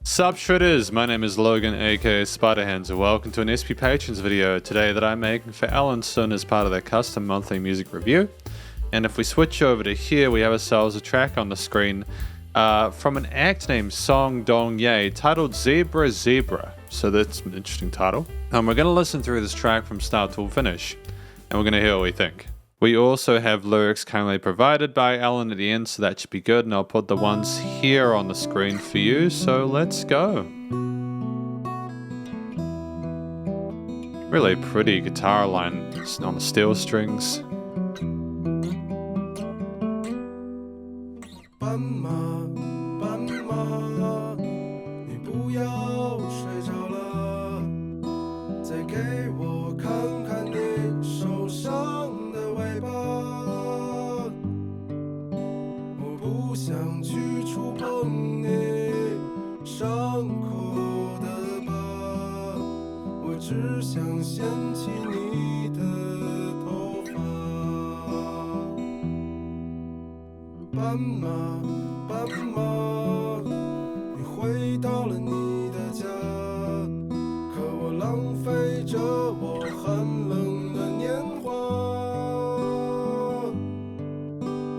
Sup Shredders, my name is Logan aka Spiderhands and welcome to an SP Patrons video today that I'm making for Alan Sun as part of their custom monthly music review. And if we switch over to here, we have ourselves a track on the screen from an act named Song Dongye titled Zebra Zebra. So that's an interesting title. We're going to listen through this track from start to finish and we're going to hear what we think. We also have lyrics kindly provided by Alan at the end, so that should be good, and I'll put the ones here on the screen for you, so let's go. Really pretty guitar line on the steel strings.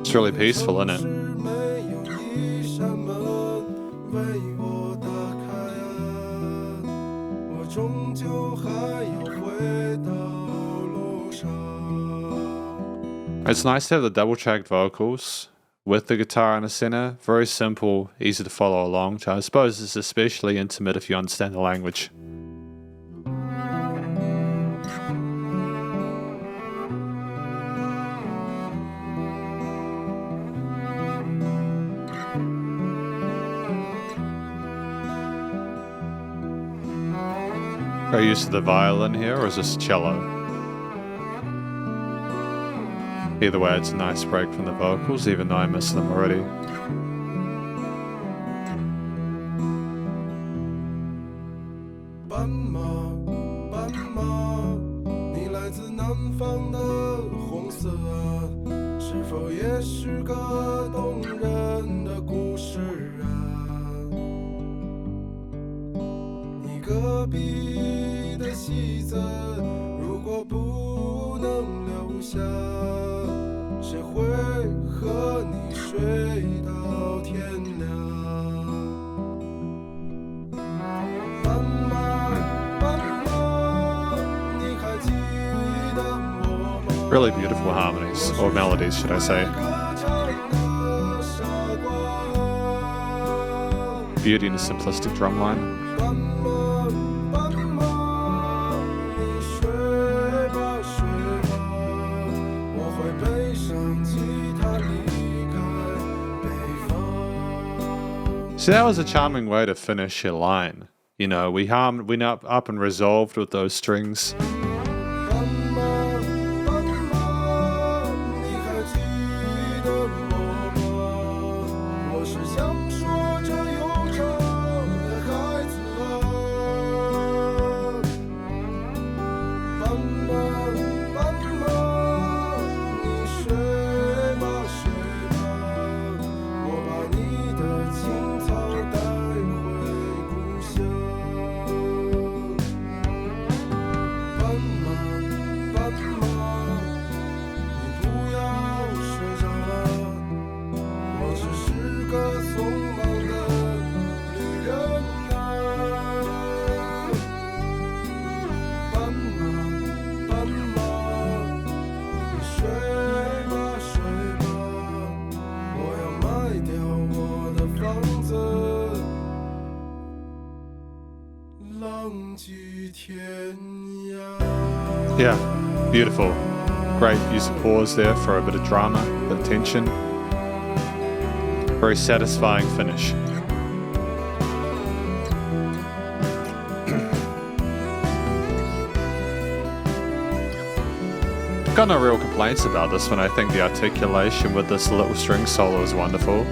It's really peaceful, isn't it? It's nice to have the double-tracked vocals with the guitar in the center. Very simple, easy to follow along. So I suppose it's especially intimate if you understand the language. Are you used to the violin here, or is this cello? Either way, it's a nice break from the vocals, even though I miss them already. Really beautiful harmonies, or melodies, should I say. Beauty in a simplistic drum line. See, that was a charming way to finish your line. You know, we up and resolved with those strings. Yeah, beautiful. Great use of pause there for a bit of drama, a bit of tension. Very satisfying finish. Got no real complaints about this one. I think the articulation with this little string solo is wonderful.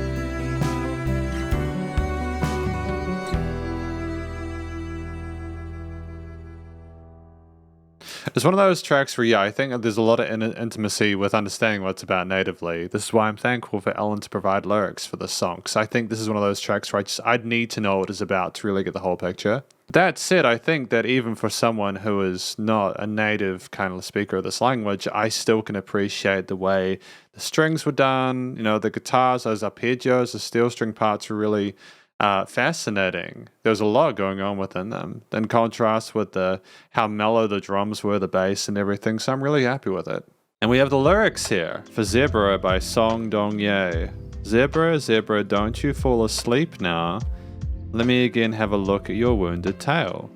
It's one of those tracks where, yeah, I think there's a lot of intimacy with understanding what it's about natively. This is why I'm thankful for Ellen to provide lyrics for this song, because I think this is one of those tracks where I'd need to know what it's about to really get the whole picture. That said, I think that even for someone who is not a native kind of speaker of this language, I still can appreciate the way the strings were done, the guitars, those arpeggios, the steel string parts were really fascinating. There was a lot going on within them. In contrast with how mellow the drums were, the bass and everything, so I'm really happy with it. And we have the lyrics here for Zebra by Song Dongye. Zebra, zebra, don't you fall asleep now. Let me again have a look at your wounded tail.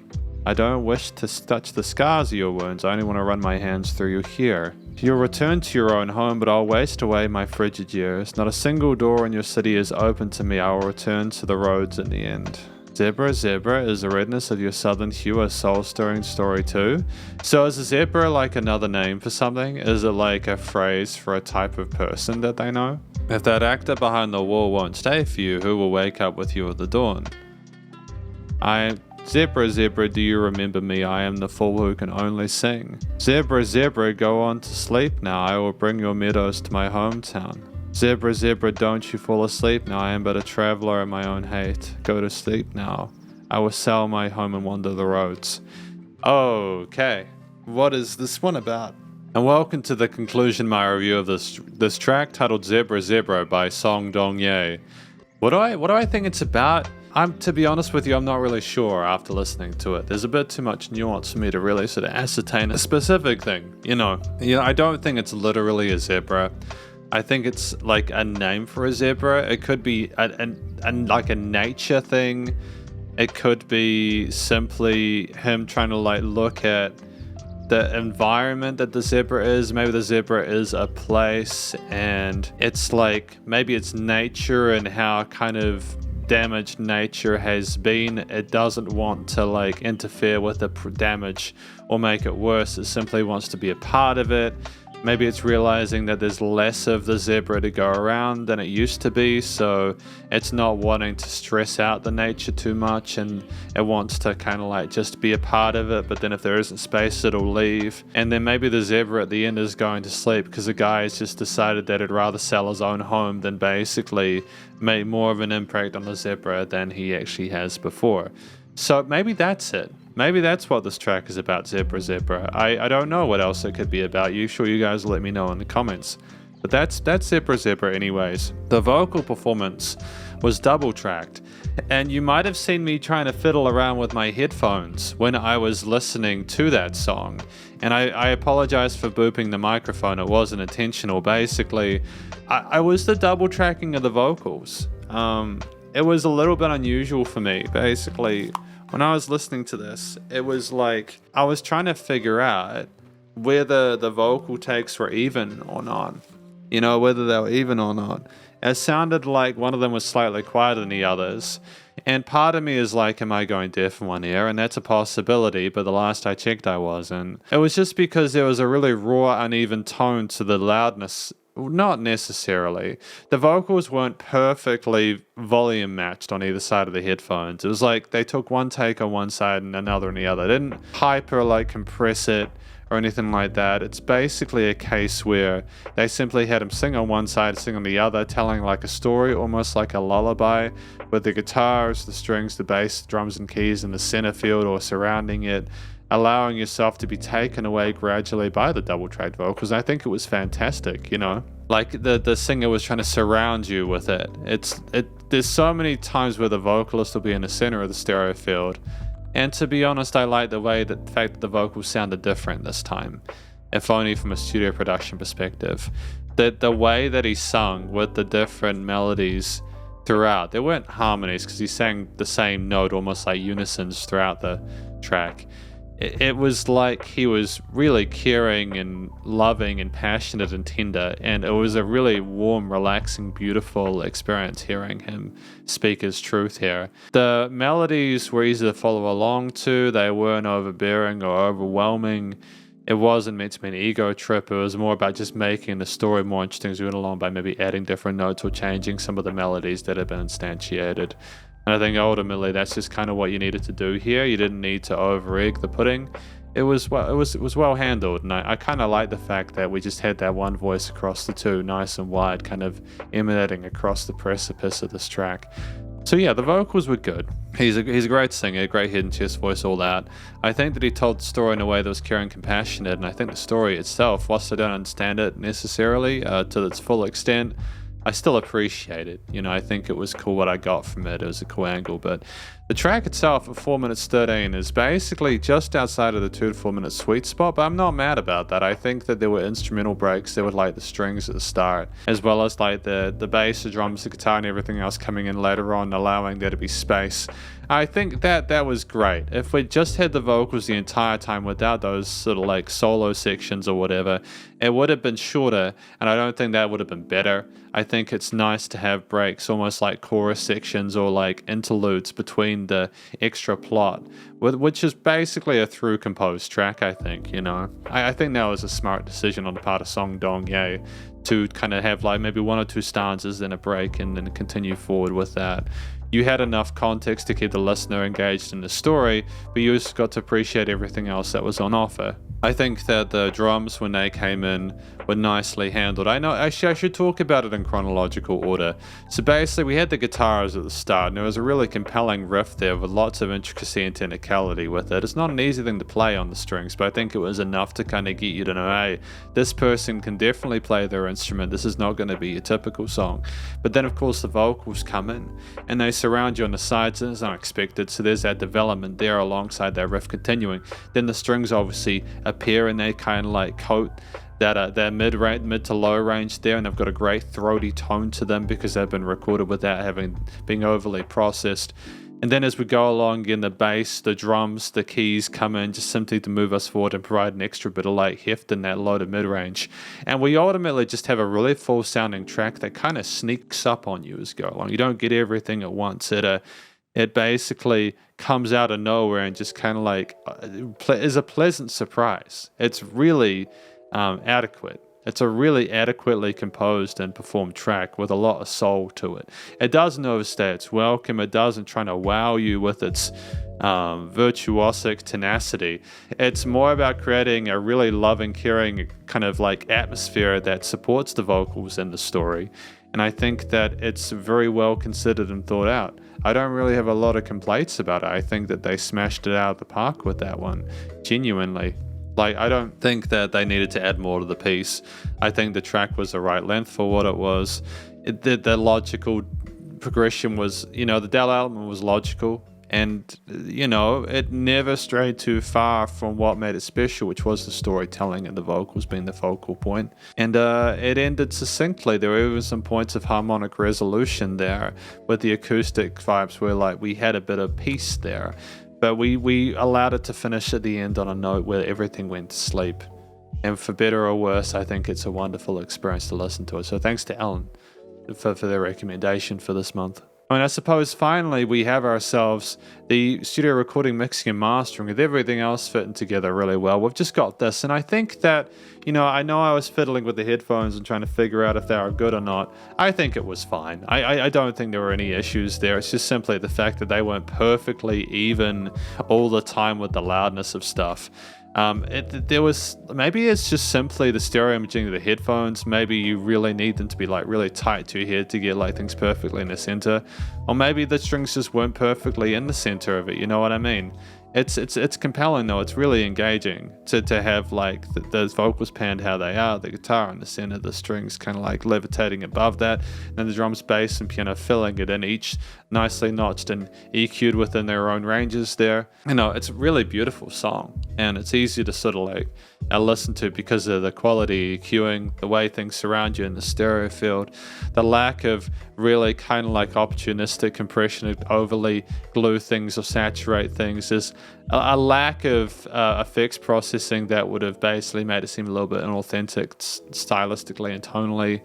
I don't wish to touch the scars of your wounds, I only want to run my hands through you here. You'll return to your own home, but I'll waste away my frigid years. Not a single door in your city is open to me, I will return to the roads in the end. Zebra, zebra, is the redness of your southern hue a soul-stirring story too? So is a zebra like another name for something? Is it like a phrase for a type of person that they know? If that actor behind the wall won't stay for you, who will wake up with you at the dawn? Zebra, zebra, do you remember me? I am the fool who can only sing. Zebra, zebra, go on to sleep now. I will bring your meadows to my hometown. Zebra, zebra, don't you fall asleep now. I am but a traveler in my own hate. Go to sleep now. I will sell my home and wander the roads. Okay, what is this one about? And welcome to the conclusion of my review of this track titled Zebra, Zebra by Song Dongye. What do I think it's about? To be honest with you, I'm not really sure after listening to it. There's a bit too much nuance for me to really sort of ascertain a specific thing. I don't think it's literally a zebra. I think it's like a name for a zebra. It could be like a nature thing. It could be simply him trying to like look at the environment that the zebra is. Maybe the zebra is a place and it's like, maybe it's nature and how kind of damaged nature has been. It doesn't want to like interfere with the damage or make it worse. It simply wants to be a part of it. Maybe it's realizing that there's less of the zebra to go around than it used to be, so it's not wanting to stress out the nature too much and it wants to kind of like just be a part of it, but then if there isn't space, it'll leave. And then maybe the zebra at the end is going to sleep because the guy has just decided that he'd rather sell his own home than basically make more of an impact on the zebra than he actually has before. So maybe that's it. Maybe that's what this track is about, Zebra, Zebra. I don't know what else it could be about. You sure you guys will let me know in the comments. But that's Zebra, Zebra anyways. The vocal performance was double tracked. And you might have seen me trying to fiddle around with my headphones when I was listening to that song. And I apologize for booping the microphone. It wasn't intentional. Basically, I was the double tracking of the vocals. It was a little bit unusual for me. Basically, when I was listening to this, it was like I was trying to figure out whether the vocal takes were even or not. Whether they were even or not. It sounded like one of them was slightly quieter than the others. And part of me is like, am I going deaf in one ear? And that's a possibility, but the last I checked I wasn't. It was just because there was a really raw, uneven tone to the loudness. Not necessarily. The vocals weren't perfectly volume matched on either side of the headphones. It was like they took one take on one side and another on the other. They didn't hyper like compress it or anything like that. It's basically a case where they simply had him sing on one side, sing on the other, telling like a story, almost like a lullaby, with the guitars, the strings, the bass, the drums and keys in the center field or surrounding it, allowing yourself to be taken away gradually by the double tracked vocals. I think it was fantastic, like the singer was trying to surround you with it. There's so many times where the vocalist will be in the center of the stereo field. And to be honest, I like the fact that the vocals sounded different this time, if only from a studio production perspective. The way that he sung with the different melodies throughout, there weren't harmonies because he sang the same note almost like unisons throughout the track. It was like he was really caring and loving and passionate and tender, and it was a really warm, relaxing, beautiful experience hearing him speak his truth here. The melodies were easy to follow along to. They weren't overbearing or overwhelming. It wasn't meant to be an ego trip. It was more about just making the story more interesting as we went along by maybe adding different notes or changing some of the melodies that had been instantiated. And I think ultimately that's just kind of what you needed to do here. You didn't need to over-egg the pudding. it was well handled, and I kind of like the fact that we just had that one voice across the two, nice and wide, kind of emanating across the precipice of this track. So yeah, the vocals were good. He's a great singer, great hidden chest voice, all that. I think that he told the story in a way that was caring, compassionate, and I think the story itself, whilst I don't understand it necessarily to its full extent, I still appreciate it. You know, I think it was cool what I got from it. It was a cool angle, but the track itself at 4 minutes 13 is basically just outside of the 2 to 4 minute sweet spot, but I'm not mad about that. I think that there were instrumental breaks. There were like the strings at the start, as well as like the bass, the drums, the guitar, and everything else coming in later on, allowing there to be space. I think that was great. If we just had the vocals the entire time without those sort of like solo sections or whatever, it would have been shorter, and I don't think that would have been better. I think it's nice to have breaks, almost like chorus sections or like interludes between the extra plot, which is basically a through composed track, I think, you know. I think that was a smart decision on the part of Song Dongye to kind of have like maybe 1 or 2 stanzas, then a break, and then continue forward with that. You had enough context to keep the listener engaged in the story, but you just got to appreciate everything else that was on offer. I think that the drums, when they came in, were nicely handled. I know, actually, I should talk about it in chronological order. So basically, we had the guitars at the start, and there was a really compelling riff there with lots of intricacy and technicality with it. It's not an easy thing to play on the strings, but I think it was enough to kind of get you to know, hey, this person can definitely play their instrument. This is not going to be a typical song. But then, of course, the vocals come in, and they surround you on the sides, and it's unexpected. So there's that development there alongside that riff continuing. Then the strings obviously appear, and they kind of like coat that mid to low range there, and they've got a great throaty tone to them because they've been recorded without being overly processed. And then as we go along in the bass, the drums, the keys come in just simply to move us forward and provide an extra bit of like heft in that low to mid range. And we ultimately just have a really full sounding track that kind of sneaks up on you as you go along. You don't get everything at once. It basically comes out of nowhere and just kind of like is a pleasant surprise. It's really adequate. It's a really adequately composed and performed track with a lot of soul to it. It doesn't overstay its welcome. It doesn't try to wow you with its virtuosic tenacity. It's more about creating a really loving, caring kind of like atmosphere that supports the vocals in the story. And I think that it's very well considered and thought out. I don't really have a lot of complaints about it. I think that they smashed it out of the park with that one, genuinely. Like, I don't think that they needed to add more to the piece. I think the track was the right length for what it was. The logical progression was, you know, the Dell album was logical. And, you know, it never strayed too far from what made it special, which was the storytelling and the vocals being the focal point. And it ended succinctly. There were even some points of harmonic resolution there with the acoustic vibes where, like, we had a bit of peace there. But we allowed it to finish at the end on a note where everything went to sleep. And for better or worse, I think it's a wonderful experience to listen to it. So thanks to Alan for their recommendation for this month. I mean, I suppose finally we have ourselves the studio recording, mixing, and mastering with everything else fitting together really well. We've just got this, and I think that, you know I was fiddling with the headphones and trying to figure out if they are good or not. I think it was fine. I don't think there were any issues there. It's just simply the fact that they weren't perfectly even all the time with the loudness of stuff. There was, maybe it's just simply the stereo imaging of the headphones. Maybe you really need them to be like really tight to your head to get like things perfectly in the center, or maybe the strings just weren't perfectly in the center of it. You know what I mean? It's compelling though. It's really engaging to have like those vocals panned how they are, the guitar in the center, the strings kind of like levitating above that, and then the drums, bass, and piano filling it in, each nicely notched and EQ'd within their own ranges there. You know, it's a really beautiful song, and it's easy to sort of like listen to because of the quality EQing, the way things surround you in the stereo field, the lack of really kind of like opportunistic compression, overly glue things or saturate things. Is a lack of effects processing that would have basically made it seem a little bit inauthentic stylistically and tonally.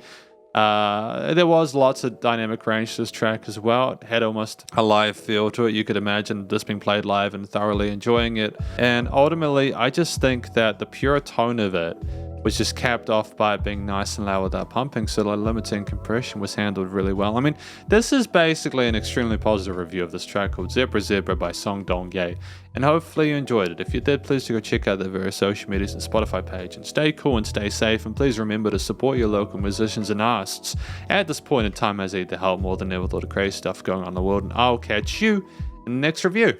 There was lots of dynamic range to this track as well. It had almost a live feel to it. You could imagine this being played live and thoroughly enjoying it. And ultimately, I just think that the pure tone of it was just capped off by it being nice and loud without pumping, so like limiting compression was handled really well. I mean, this is basically an extremely positive review of this track called Zebra Zebra by Song Dongye, and hopefully you enjoyed it. If you did, please do go check out their various social medias and Spotify page, and stay cool and stay safe, and please remember to support your local musicians and artists. At this point in time, as I need the help more than ever with all the crazy stuff going on in the world, and I'll catch you in the next review.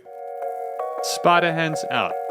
Spiderhands out.